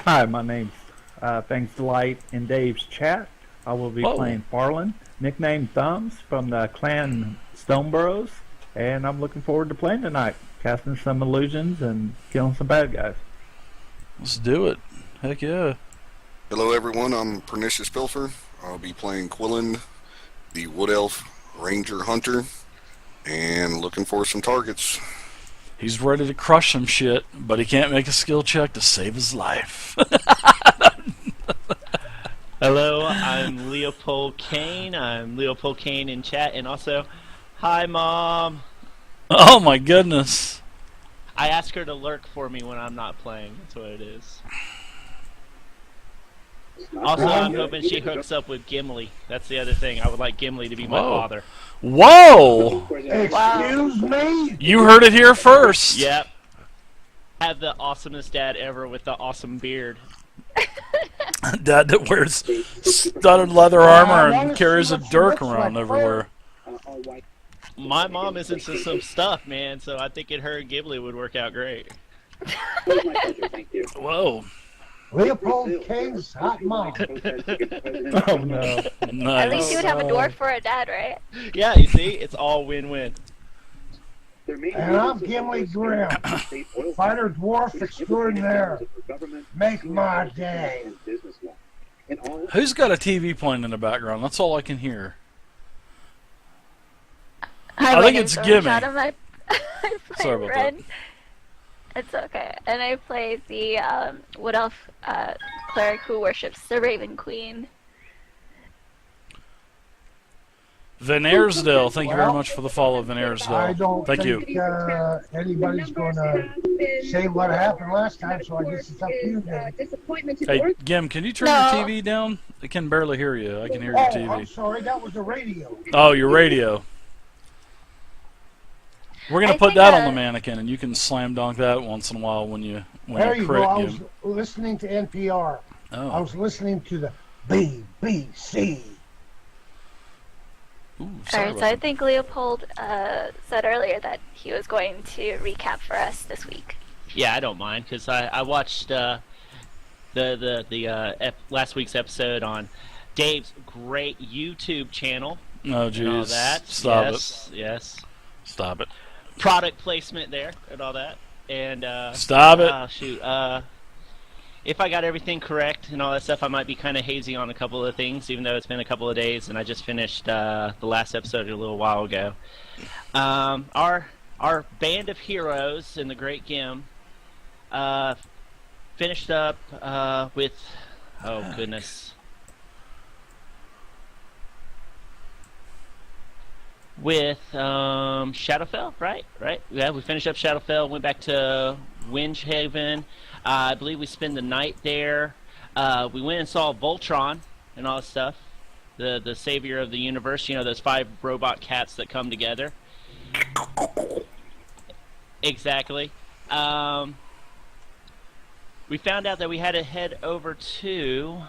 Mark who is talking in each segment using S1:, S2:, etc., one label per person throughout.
S1: Hi, my name's Thanks to Light in Dave's chat. I will be
S2: Whoa.
S1: playing Farland, nicknamed Thumbs from the clan Stoneburrows, and I'm looking forward to playing tonight, casting some illusions and killing some bad guys.
S2: Let's do it. Heck yeah.
S3: Hello everyone, I'm Pernicious Pilfer. I'll be playing Quillen, the Wood Elf Ranger Hunter, and looking for some targets.
S2: He's ready to crush some shit, but he can't make a skill check to save his life.
S4: Hello, I'm Leopoldkain. I'm Leopoldkain in chat, and also, hi Mom.
S2: Oh my goodness.
S4: I ask her to lurk for me when I'm not playing. That's what it is. Also, I'm hoping she hooks up with Gimli. That's the other thing. I would like Gimli to be my
S2: Whoa.
S4: father.
S2: Whoa!
S5: Excuse me?
S2: You heard it here first.
S4: Yep. Have the awesomest dad ever with the awesome beard.
S2: Dad that wears studded leather armor and carries a dirk around everywhere.
S4: My mom is into some stuff, man, so I think her and Gimli would work out great.
S2: Whoa.
S5: Leopoldkain's hot mom.
S1: Oh no.
S2: Nice.
S6: At least you would have a dwarf for a dad, right?
S4: Yeah, you see? It's all win-win.
S5: And I'm Gimli Grimm, fighter dwarf extraordinaire. Make my day.
S2: Who's got a TV playing in the background? That's all I can hear.
S6: Hi,
S2: I
S6: my
S2: think
S6: name's
S2: it's Gimme.
S6: Shadow. I play
S2: Sorry about
S6: Ren. It's okay. And I play the Wood Elf cleric who worships the Raven Queen.
S2: Van Airsdale, thank you very
S5: Well,
S2: much for the follow, Van
S5: I
S2: Airsdale.
S5: don't
S2: Thank you.
S5: think anybody's going to say what happened last time, so I guess it's up to you then.
S2: Hey, Gim, can you turn
S6: No.
S2: your TV down? I can barely hear you. I can hear your
S5: Oh, I'm
S2: TV.
S5: sorry, that was the radio.
S2: Oh, your radio. We're gonna
S6: I
S2: put
S6: think,
S2: that on the mannequin, and you can slam dunk that once in a while when you
S5: There you
S2: crit,
S5: go, I was
S2: Gim.
S5: listening to NPR. I
S2: Oh,
S5: was listening to the BBC.
S2: ooh, sorry
S6: Alright, so I think Leopold said earlier that he was going to recap for us this week.
S4: Yeah, I don't mind, because I watched last week's episode on Dave's great YouTube channel
S2: Oh,
S4: and all
S2: jeez.
S4: that.
S2: Stop
S4: yes, Yes.
S2: Stop it.
S4: Product placement there and all that. And
S2: Stop it.
S4: shoot. If I got everything correct and all that stuff, I might be kind of hazy on a couple of things, even though it's been a couple of days and I just finished the last episode a little while ago. Our band of heroes in the Great Gim finished up with, oh goodness, with Shadowfell, right? Yeah, we finished up Shadowfell, went back to Windhaven. I believe we spent the night there. We went and saw Voltron and all that stuff. The savior of the universe, you know, those 5 robot cats that come together. Exactly. We found out that we had to head over to,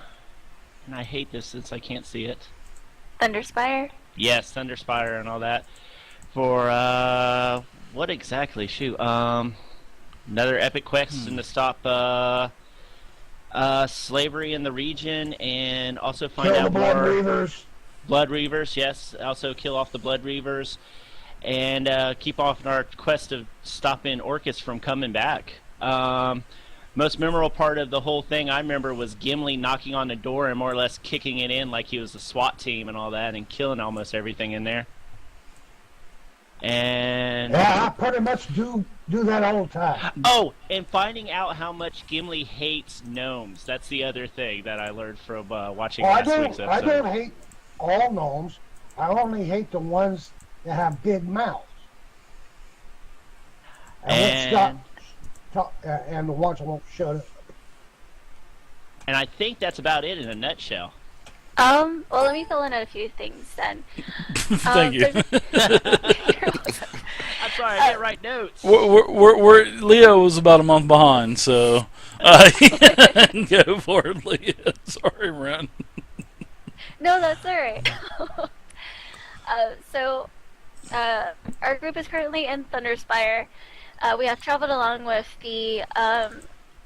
S4: and I hate this since I can't see it.
S6: Thunderspire?
S4: Yes, Thunderspire and all that. For what exactly? Shoot, another epic quest to stop slavery in the region, and also find
S5: Kill the
S4: out
S5: Blood
S4: more.
S5: Reavers.
S4: BloodReavers, yes. Also kill off the BloodReavers, and keep off our quest of stopping Orcus from coming back. Most memorable part of the whole thing I remember was Gimli knocking on the door and more or less kicking it in like he was a SWAT team and all that, and killing almost everything in there. And
S5: Yeah, I pretty much do that all the time.
S4: oh, and finding out how much Gimli hates gnomes. That's the other thing that I learned from watching
S5: Well,
S4: last week's
S5: I
S4: episode.
S5: don't hate all gnomes. I only hate the ones that have big mouths. And the ones that won't shut up.
S4: And I think that's about it in a nutshell.
S6: Well, let me fill in a few things then.
S2: Thank you.
S4: I'm sorry, I didn't write notes.
S2: Leo was about a month behind, so go for it, Leo. Sorry, Ren.
S6: No, that's alright. Our group is currently in Thunderspire. We have traveled along with the,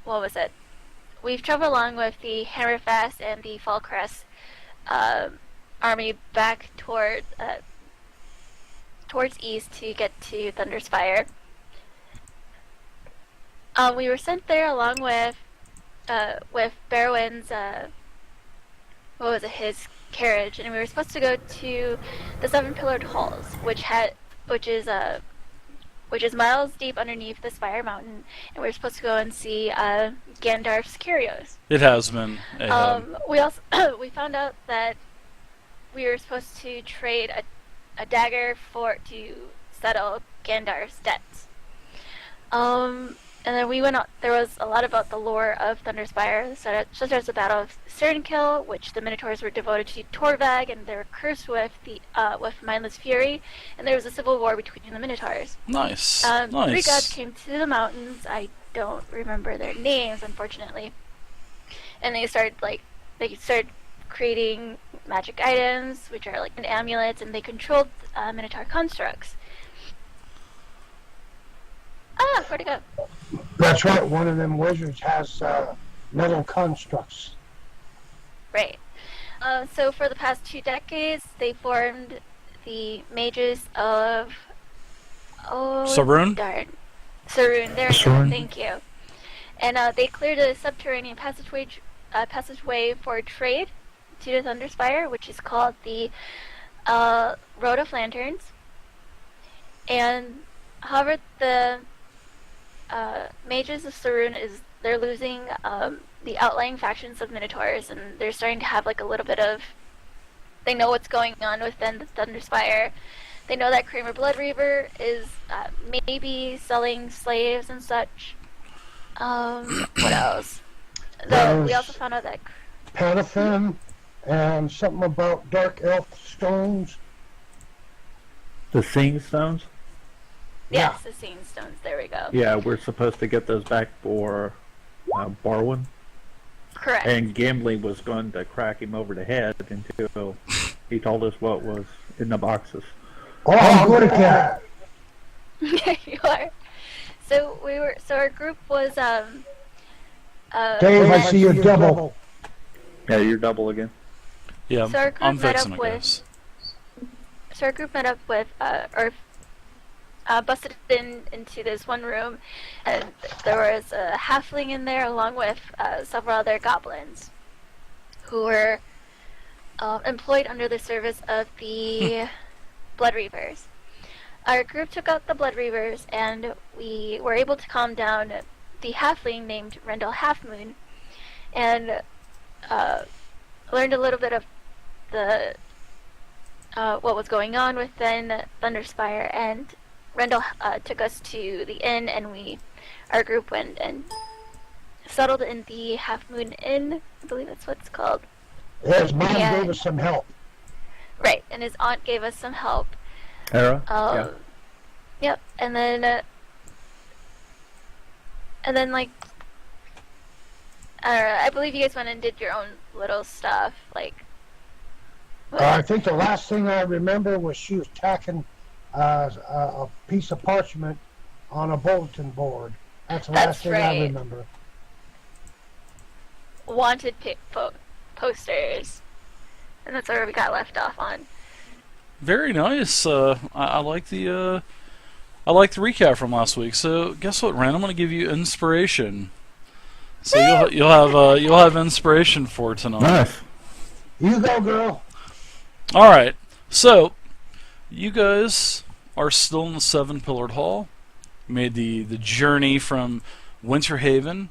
S6: what was it? we've traveled along with the Hammerfast and the Fallcrest army back towards east to get to Thunderspire. We were sent there along with Barrowin's his carriage, and we were supposed to go to the Seven Pillared Halls, which is miles deep underneath the Spire Mountain, and we were supposed to go and see Gandalf's curios.
S2: It has been.
S6: We also we found out that we were supposed to trade a dagger to settle Gandalf's debts. And then we went out. There was a lot about the lore of Thunderspire, such as the Battle of Cernkill, which the Minotaurs were devoted to Torvag, and they were cursed with mindless fury. And there was a civil war between the Minotaurs.
S2: Nice.
S6: Three
S2: Nice.
S6: gods came to the mountains. I don't remember their names, unfortunately. And they started creating magic items, which are like amulets, and they controlled Minotaur constructs. Where'd it go?
S5: That's right. One of them wizards has metal constructs.
S6: Right. So for the past 2 decades, they formed the mages of...
S2: Sarun?
S6: Darn. Sarun. There we go. Thank you. And they cleared a subterranean passageway for trade to the Thunderspire, which is called the Road of Lanterns. And however, the mages of Sarun they're losing the outlying factions of Minotaurs, and they're starting to have like a little bit of. They know what's going on within the Thunderspire. They know that Kramer BloodReaver is maybe selling slaves and such. What else? We also found out that
S5: Panathem and something about dark elf stones.
S1: The Seeing Stones?
S6: yes, the Seeing Stones. There we go.
S1: Yeah, we're supposed to get those back for Barwin.
S6: Correct.
S1: And Gimli was going to crack him over the head until he told us what was in the boxes.
S5: Oh, I'm good at that.
S6: There you are. So our group was
S5: Dave, I see you double.
S1: Yeah, you're double again.
S2: Yeah,
S6: So our group
S2: I'm
S6: met
S2: fixing
S6: up
S2: it,
S6: with-
S2: guys.
S6: So our group met up with, busted into this one room, and there was a halfling in there along with several other goblins who were employed under the service of the BloodReavers. Our group took out the BloodReavers, and we were able to calm down the halfling named Rendil Halfmoon, and learned a little bit of the what was going on within Thunderspire, and Rendil took us to the inn, and our group went and settled in the Half Moon Inn. I believe that's what it's called.
S5: His mom
S6: Yeah.
S5: gave us some help.
S6: Right, and his aunt gave us some help.
S1: Era? Yeah.
S6: Yep, and then like, I don't know, I believe you guys went and did your own little stuff, like.
S5: I think the last thing I remember was she was tacking a piece of parchment on a bulletin board. That's the last
S6: That's
S5: thing I
S6: right.
S5: remember.
S6: Wanted posters, and that's where we got left off on.
S2: Very nice. I like the recap from last week. So guess what, Ren? I'm going to give you inspiration. So you'll have inspiration for tonight.
S1: Nice.
S5: You go, girl.
S2: All right. So you guys are still in the Seven Pillared Hall. Made the journey from Winterhaven.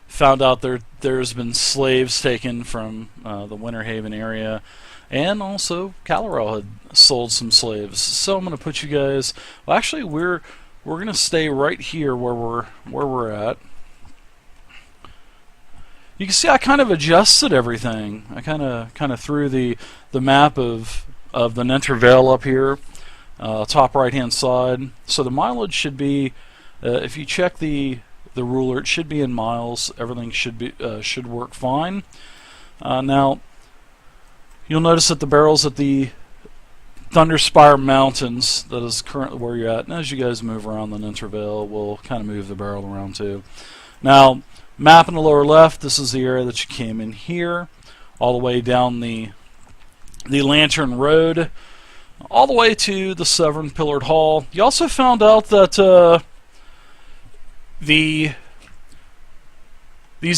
S2: Found out there's been slaves taken from the Winterhaven area, and also Calorel had sold some slaves. So I'm going to put you guys. Well, actually, we're going to stay right here where we're at. You can see I kind of adjusted everything. I kind of threw the map of the Nentervale up here, top right hand side. So the mileage should be, if you check the ruler, it should be in miles. Everything should work fine. Now you'll notice that the barrels at the Thunderspire Mountains, that is currently where you're at. And as you guys move around the Nentervale, we'll kind of move the barrel around too. Now, Map in the lower left, this is the area that you came in here, all the way down the Lantern Road, all the way to the Severn Pillared Hall. You also found out that these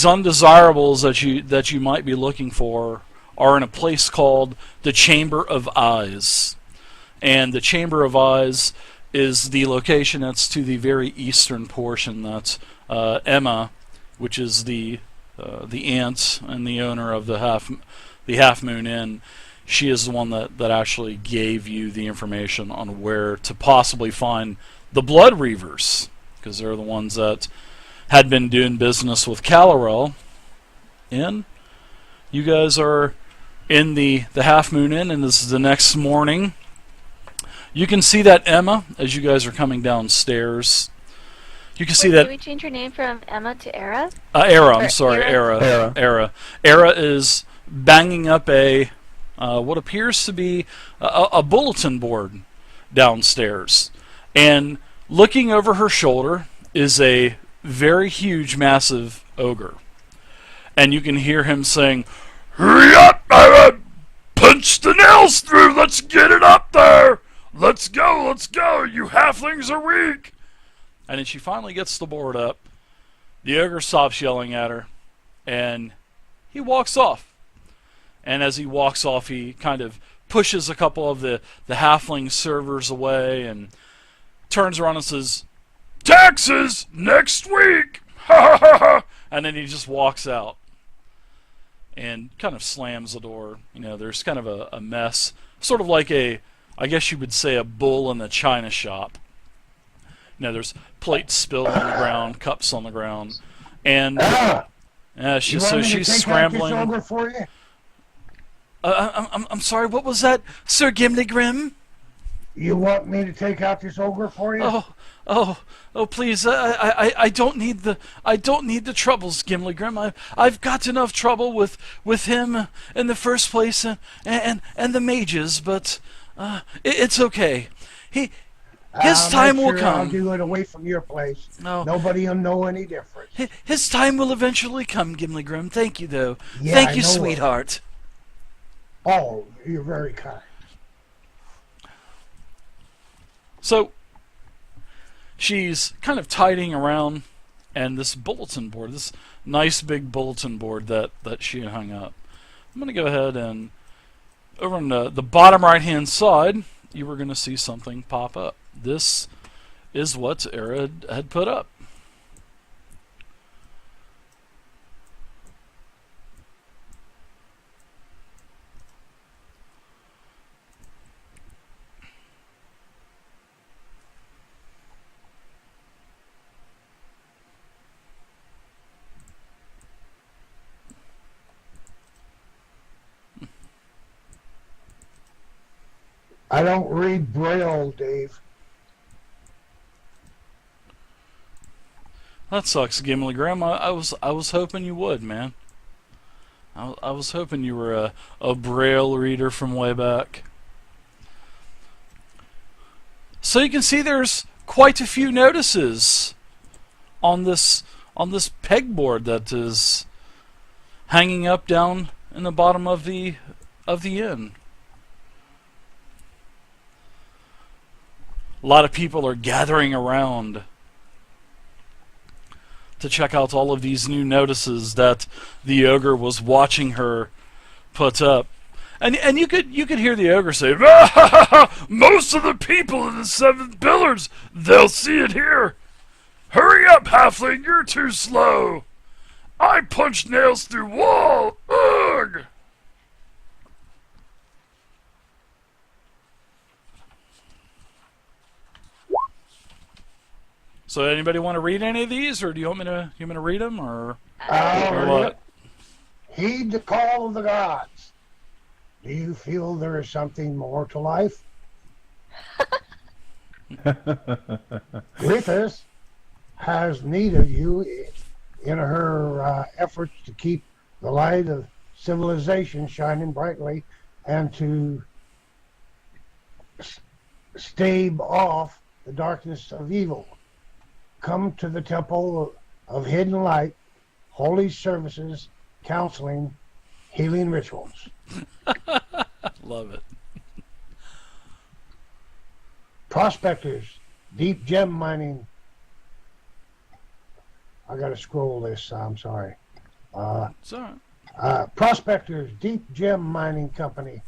S2: undesirables that you might be looking for are in a place called the Chamber of Eyes. And the Chamber of Eyes is the location that's to the very eastern portion. That's Emma, which is the aunt and the owner of the Half Moon Inn. She is the one that actually gave you the information on where to possibly find the BloodReavers, because they're the ones that had been doing business with Calorel. And you guys are in the Half Moon Inn, and this is the next morning. You can see that Emma, as you guys are coming downstairs, you can see that...
S6: Did we change her name from Emma to Era?
S2: Era, I'm sorry,
S6: Era?
S2: Era. Era is banging up a what appears to be a bulletin board downstairs. And looking over her shoulder is a very huge, massive ogre. And you can hear him saying, "Hurry up! Punch the nails through! Let's get it up there! Let's go! Let's go! You halflings are weak!" And then she finally gets the board up. The ogre stops yelling at her, and he walks off. And as he walks off, he kind of pushes a couple of the halfling servers away and turns around and says, "Taxes next week!" Ha ha ha ha! And then he just walks out and kind of slams the door. You know, there's kind of a mess, sort of like I guess you would say a bull in a china shop. You know, there's plates spilled on the ground, cups on the ground, and she's scrambling.
S5: Over for you?
S2: I'm sorry. What was that, Sir Gimli Grim?
S5: You want me to take out this ogre for you?
S2: Oh, please! I don't need the troubles, Gimli Grim. I've got enough trouble with him in the first place and the mages, but it's okay. His time will come.
S5: I'll do it away from your place.
S2: No.
S5: Nobody will know any difference.
S2: His time will eventually come, Gimli Grim. Thank you, though.
S5: Yeah,
S2: Thank you,
S5: I know
S2: sweetheart.
S5: Oh, you're very kind.
S2: So she's kind of tidying around, and this bulletin board, this nice big bulletin board that she had hung up. I'm going to go ahead and over on the bottom right-hand side, you were going to see something pop up. This is what Era had put up.
S5: I don't read Braille, Dave.
S2: That sucks, Gimli Grim. I was hoping you would, man. I was hoping you were a Braille reader from way back. So you can see there's quite a few notices on this pegboard that is hanging up down in the bottom of the inn. A lot of people are gathering around to check out all of these new notices that the ogre was watching her put up. And you could hear the ogre say, "Most of the people in the Seven Pillars, they'll see it here. Hurry up, halfling, you're too slow. I punch nails through wall. Ugh!" So anybody want to read any of these, or do you want me to read them, or what?
S5: Heed the call of the gods. Do you feel there is something more to life? Griffiths has need of you in her efforts to keep the light of civilization shining brightly and to stave off the darkness of evil. Come to the temple of hidden light, holy services, counseling, healing rituals.
S2: Love it.
S5: Prospectors, deep gem mining. I gotta scroll this, I'm sorry.
S2: It's all right.
S5: Prospectors, deep gem mining company.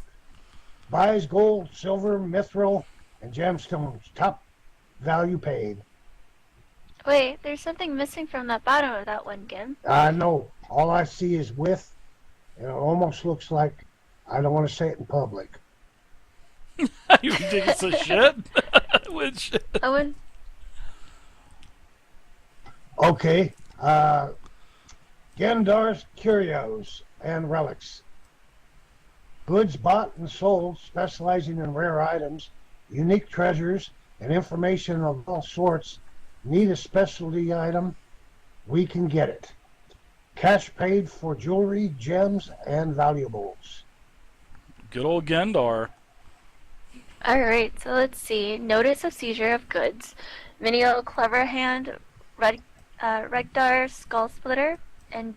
S5: Buys gold, silver, mithril, and gemstones. Top value paid.
S6: Wait, there's something missing from that bottom of that one, Gim.
S5: I know. All I see is width, and it almost looks like I don't want to say it in public.
S2: You ridiculous as shit. Which
S6: Owen?
S5: Okay. Gendar's curios and relics. Goods bought and sold, specializing in rare items, unique treasures, and information of all sorts. Need a specialty item? We can get it. Cash paid for jewelry, gems, and valuables.
S2: good old Gendar.
S6: Alright, so let's see. Notice of seizure of goods. Menial Cleverhand, Regdar Skull Splitter, and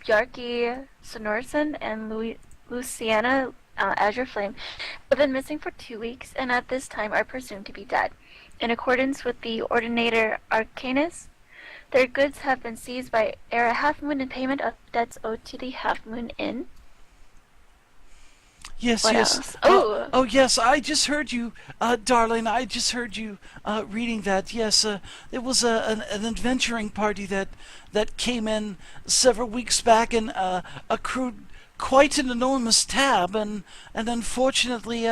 S6: Bjarki Sonorson and Luciana Azure Flame have been missing for 2 weeks and at this time are presumed to be dead. In accordance with the Ordinator Arcanus, their goods have been seized by Era Half Moon in payment of debts owed to the Half Moon Inn.
S2: Yes,
S6: What
S2: yes.
S6: else? Oh,
S2: Yes, I just heard you, darling. I just heard you reading that. Yes, there was an adventuring party that came in several weeks back and accrued quite an enormous tab, and unfortunately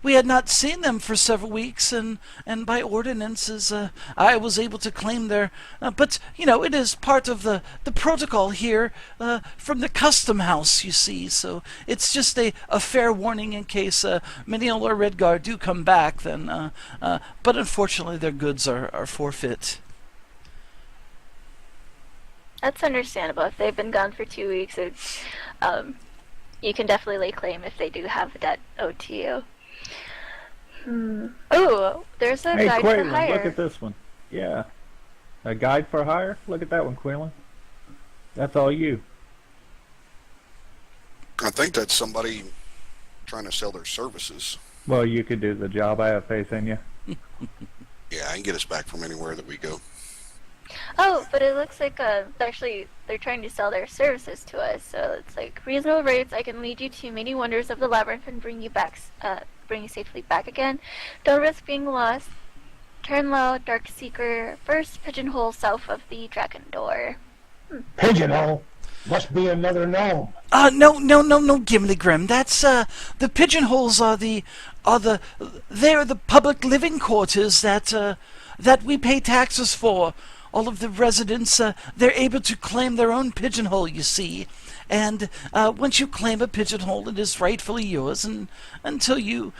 S2: we had not seen them for several weeks, and by ordinances I was able to claim their but you know, it is part of the protocol here from the custom house, you see, so it's just a fair warning in case Menial or Redgar do come back, then but unfortunately their goods are forfeit.
S6: that's understandable. If they've been gone for 2 weeks, it's, you can definitely lay claim if they do have that owed to you. Oh, there's a
S1: Hey,
S6: guide for
S1: Quaylen,
S6: hire.
S1: look at this one. Yeah. A guide for hire? Look at that one, Quaylen. That's all you.
S3: I think that's somebody trying to sell their services.
S1: Well, you could do the job. I have faith in you.
S3: Yeah, I can get us back from anywhere that we go.
S6: Oh, but it looks like actually they're trying to sell their services to us. So it's like reasonable rates. I can lead you to many wonders of the labyrinth and bring you back, bring you safely back again. Don't risk being lost. Turn low, dark seeker. First pigeonhole south of the dragon door.
S5: Pigeonhole must be another gnome.
S2: No, Gimli Grim. That's the pigeonholes are they're the public living quarters that we pay taxes for. All of the residents, they're able to claim their own pigeonhole, you see. And once you claim a pigeonhole, it is rightfully yours, and until you're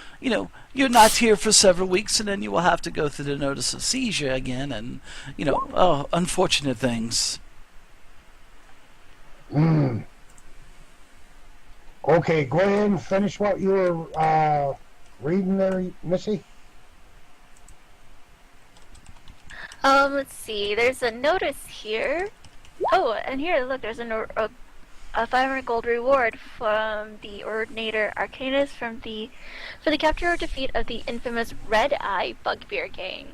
S2: not here for several weeks, and then you will have to go through the notice of seizure again, and unfortunate things.
S5: Okay, go ahead and finish what you were reading there, Missy.
S6: Let's see. There's a notice here. Oh, and here, look, there's a 500 gold reward from the Ordinator Arcanus for the capture or defeat of the infamous Red Eye Bugbear Gang.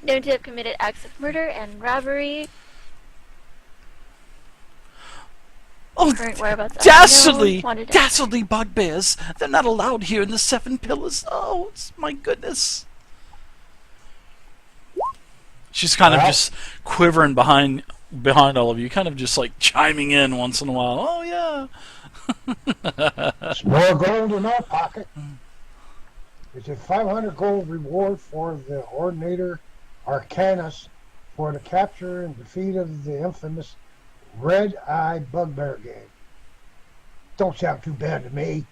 S6: Known to have committed acts of murder and robbery.
S2: Oh,
S6: Current whereabouts
S2: dastardly,
S6: unknown. Wanted-
S2: dastardly bugbears! They're not allowed here in the Seven Pillars. Oh, my goodness! She's kind of just quivering behind all of you, kind of just like chiming in once in a while. Oh yeah.
S5: It's more gold in our pocket. It's a 500 gold reward for the Ordinator Arcanus for the capture and defeat of the infamous Red Eye Bugbear Gang. Don't sound too bad to me.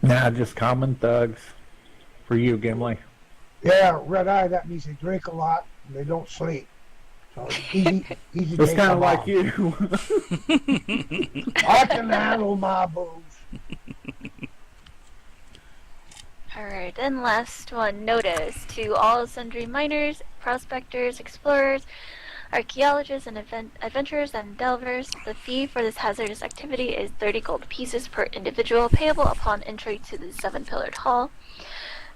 S1: Nah, just common thugs. For you, Gimli.
S5: Yeah, Red Eye, that means they drink a lot and they don't sleep. So it's easy
S1: It's
S5: to
S1: kind of like you.
S5: I can handle my booze.
S6: Alright, and last one, notice to all sundry miners, prospectors, explorers. archaeologists and adventurers and delvers. The fee for this hazardous activity is 30 gold pieces per individual, payable upon entry to the seven-pillared hall.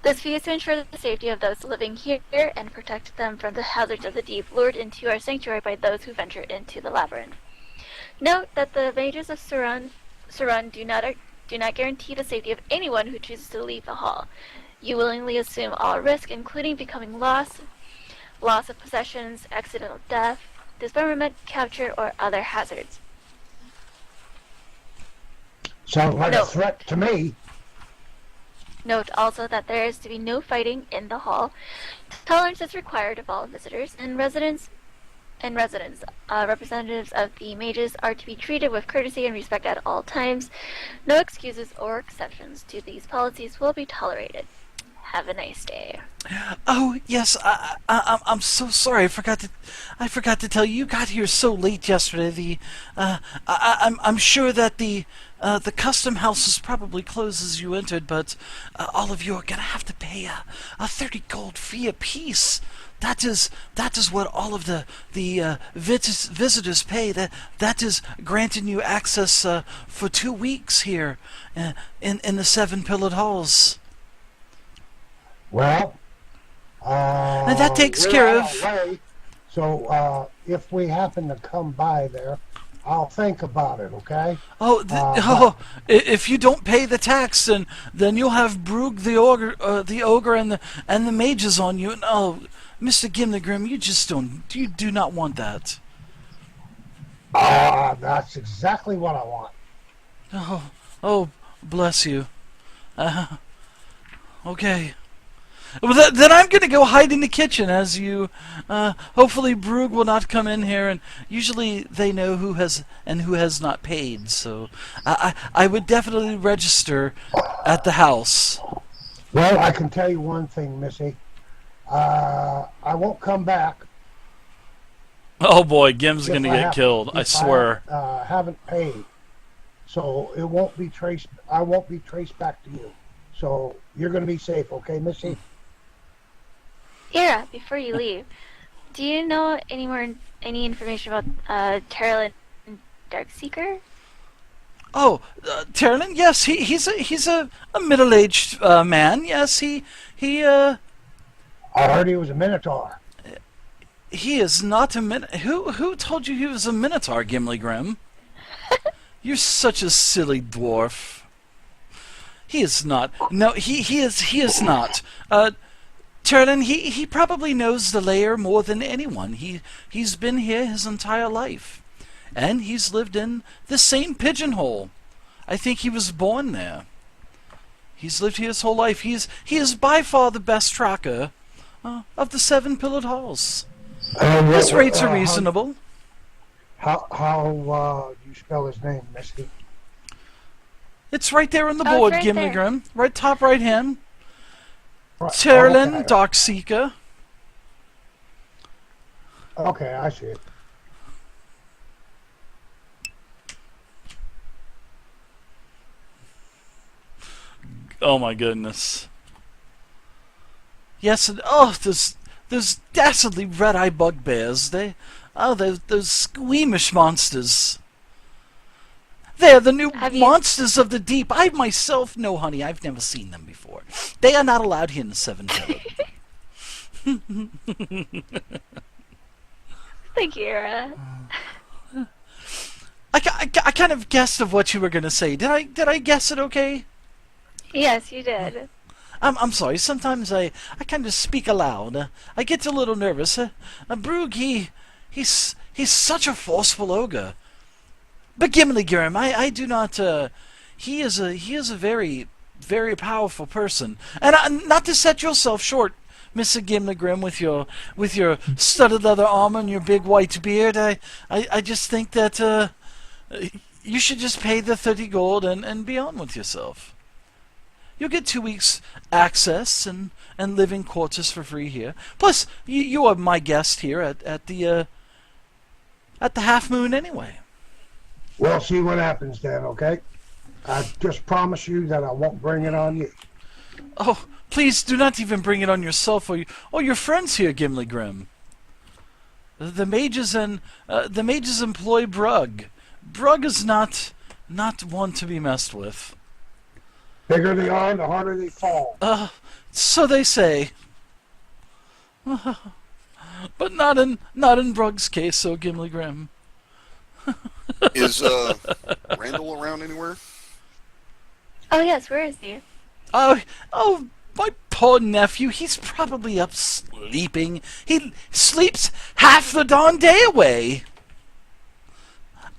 S6: This fee is to ensure the safety of those living here and protect them from the hazards of the deep lured into our sanctuary by those who venture into the labyrinth. Note that the mages of Surun do not guarantee the safety of anyone who chooses to leave the hall. You willingly assume all risk, including becoming lost, loss of possessions, accidental death, dismemberment, capture, or other hazards.
S5: Sounds like a threat to me.
S6: Note also that there is to be no fighting in the hall. Tolerance is required of all visitors and residents. Representatives of the mages are to be treated with courtesy and respect at all times. No excuses or exceptions to these policies will be tolerated. Have a nice day.
S2: Oh yes, I'm so sorry. I forgot to tell you. You got here so late yesterday. I'm sure that the custom house is probably closed as you entered, but all of you are gonna have to pay a 30 gold fee apiece. That is what all of the visitors pay. That is granting you access for 2 weeks here in the seven-pillared halls.
S5: Well,
S2: And that takes
S5: we're
S2: care
S5: on
S2: of...
S5: our way, so if we happen to come by there, I'll think about it, okay?
S2: If you don't pay the tax, then you'll have Brugg the Ogre and the mages on you. And Mr. Gimligrim, you do not want that.
S5: That's exactly what I want.
S2: Oh, bless you. Okay. Well, then I'm going to go hide in the kitchen as you... hopefully Brugg will not come in here, and usually they know who has and who has not paid, so I would definitely register at the house.
S5: Well, I can tell you one thing, Missy. I won't come back.
S2: Oh boy, Gim's going to get killed, I swear.
S5: I haven't paid, so it won't be traced. I won't be traced back to you. So you're going to be safe, okay, Missy?
S6: Ira, before you leave, do you know any information about Terrell and Darkseeker?
S2: Oh, Terlin? Yes, he's a middle-aged man. Yes, he
S5: I heard he was a Minotaur.
S2: He is not a Minotaur. Who told you he was a Minotaur, Gimli Grimm? You're such a silly dwarf. He is not. No, he is not. Terlin, he probably knows the lair more than anyone. He's been here his entire life. And he's lived in the same pigeonhole. I think he was born there. He's lived here his whole life. He is by far the best tracker of the seven-pillared halls. His rates are reasonable.
S5: How do you spell his name, Misty?
S2: It's right there on the board,
S6: right
S2: Gimli
S6: there.
S2: Grimm. Right top right hand.
S5: Right,
S2: Terlin,
S5: okay.
S2: Darkseeker.
S5: Okay, I see it.
S2: Oh my goodness. Yes, and those dastardly red-eye bugbears. Those squeamish monsters. They're the new monsters of the deep. I myself, no honey, I've never seen them before. They are not allowed here in the Seven Pillars.
S6: Thank you, Ira.
S2: I kind of guessed of what you were going to say. Did I guess it okay?
S6: Yes, you did.
S2: I'm sorry. Sometimes I kind of speak aloud. I get a little nervous. Brugg, he's such a forceful ogre. But Gimli Grimm, I do not. He is a very, very powerful person. And not to set yourself short, Mr. Gimli Grimm, with your studded leather armor and your big white beard. I just think that you should just pay the 30 gold and be on with yourself. You'll get 2 weeks access and living quarters for free here. Plus, you are my guest here at the Half Moon anyway.
S5: We'll see what happens then, okay? I just promise you that I won't bring it on you.
S2: Oh, please do not even bring it on yourself or your friends here, Gimli Grimm. the mages employ Brugg. Brugg is not one to be messed with.
S5: Bigger they are, the harder they fall.
S2: So they say. But not in Brugg's case, so Gimli Grim.
S3: Is Randall around anywhere?
S6: Oh yes, where is he?
S2: Oh, my poor nephew, he's probably up sleeping. He sleeps half the darn day away.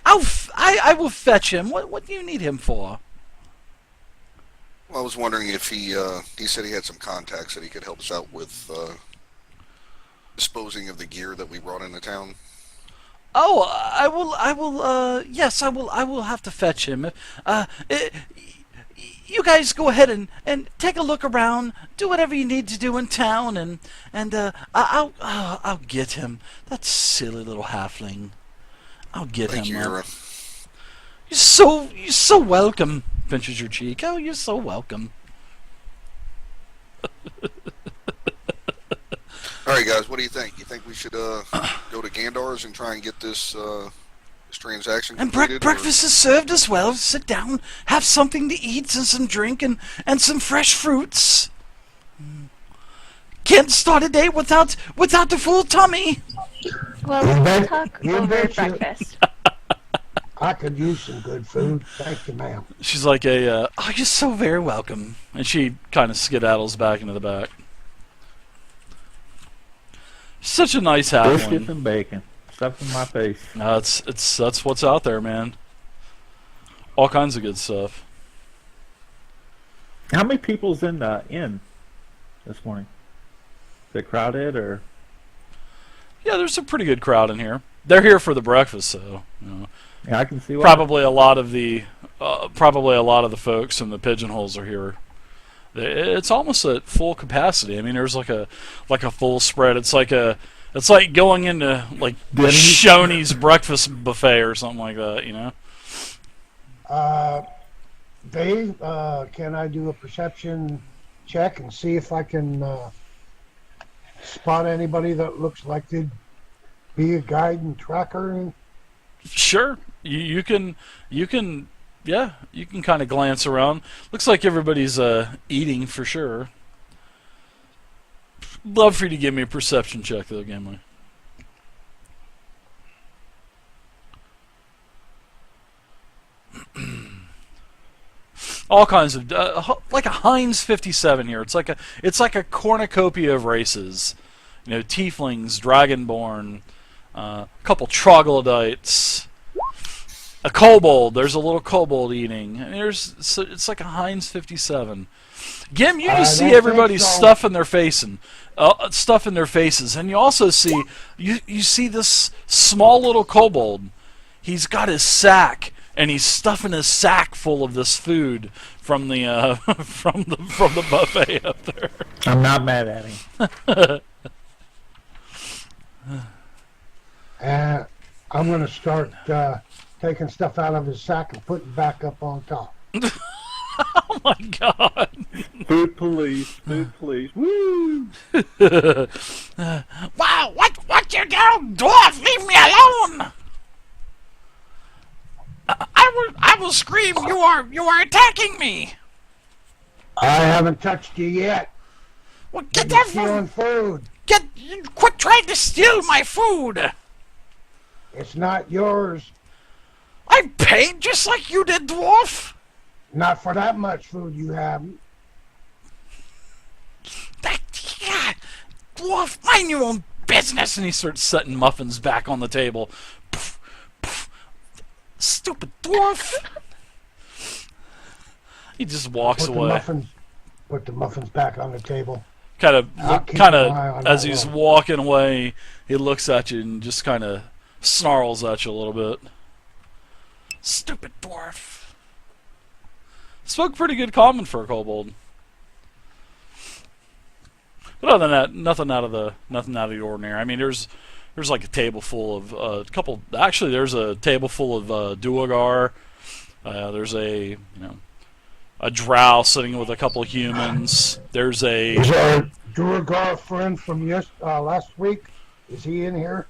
S2: I will fetch him. What do you need him for?
S3: Well, I was wondering if he said he had some contacts that he could help us out with disposing of the gear that we brought into town.
S2: Oh, yes, I will have to fetch him. You guys go ahead and take a look around, do whatever you need to do in town, and I'll get him. That silly little halfling. I'll get
S3: Thank
S2: him.
S3: you, Ira.
S2: You're so welcome. Pinches your cheek. Oh, you're so welcome.
S3: All right, guys, what do you think? You think we should go to Gendar's and try and get this transaction
S2: And
S3: completed?
S2: breakfast is served as well. Sit down, have something to eat and some drink and some fresh fruits. Can't start a day without the full tummy.
S6: Well,
S5: You
S6: let's
S5: bet-
S6: talk
S5: you
S6: over
S5: betcha.
S6: breakfast.
S5: I could use some good food. Thank you, ma'am.
S2: She's like oh, you're so very welcome. And she kind of skedaddles back into the back. Such a nice
S1: Biscuits
S2: halfling.
S1: and bacon. Stuff in my face.
S2: No, that's what's out there, man. All kinds of good stuff.
S1: How many people's in the inn this morning? Is it crowded or?
S2: Yeah, there's a pretty good crowd in here. They're here for the breakfast, so you know.
S1: Yeah, I can see why.
S2: Probably a lot of the folks in the pigeonholes are here. It's almost at full capacity. I mean, there's like a full spread. It's like going into like
S1: Denny's?
S2: Shoney's breakfast buffet or something like that. You know.
S5: Dave, can I do a perception check and see if I can spot anybody that looks like they'd be a guide and tracker?
S2: Sure. You can yeah, you can kind of glance around. Looks like everybody's eating for sure. Love for you to give me a perception check though, Gimli. All kinds of like a Heinz 57 here. It's like a cornucopia of races. You know, tieflings, dragonborn, a couple troglodytes, a kobold. There's a little kobold eating. And it's like a Heinz 57. Gim, you just see everybody stuff in their face and stuff in their faces, and you also see you see this small little kobold. He's got his sack, and he's stuffing his sack full of this food from the from the buffet up there.
S1: I'm not mad at him.
S5: And I'm going to start taking stuff out of his sack and putting it back up on top.
S2: Oh my God!
S1: Food police, food police. Woo!
S2: Wow! What you doing, dwarf? Leave me alone! I will scream! You are attacking me!
S5: I haven't touched you yet.
S2: Well, get
S5: You're
S2: that
S5: stealing
S2: food!
S5: food.
S2: Quit trying to steal my food!
S5: It's not yours.
S2: I paid just like you did, dwarf.
S5: Not for that much food you haven't.
S2: Yeah, dwarf, mind your own business. And he starts setting muffins back on the table. Poof, poof. Stupid dwarf. He just walks away.
S5: Put the muffins back on the table.
S2: Kind
S5: I'll
S2: of,
S5: keep an eye on
S2: as
S5: that
S2: he's
S5: one.
S2: walking away, he looks at you and just kind of snarls at you a little bit. Stupid dwarf. Spoke pretty good common for a kobold. But other than that, nothing out of the ordinary. I mean, there's like a table full of a couple. Actually, there's a table full of duergar. There's a drow sitting with a couple humans. There's a
S5: Is our Duergar friend from last week? Is he in here?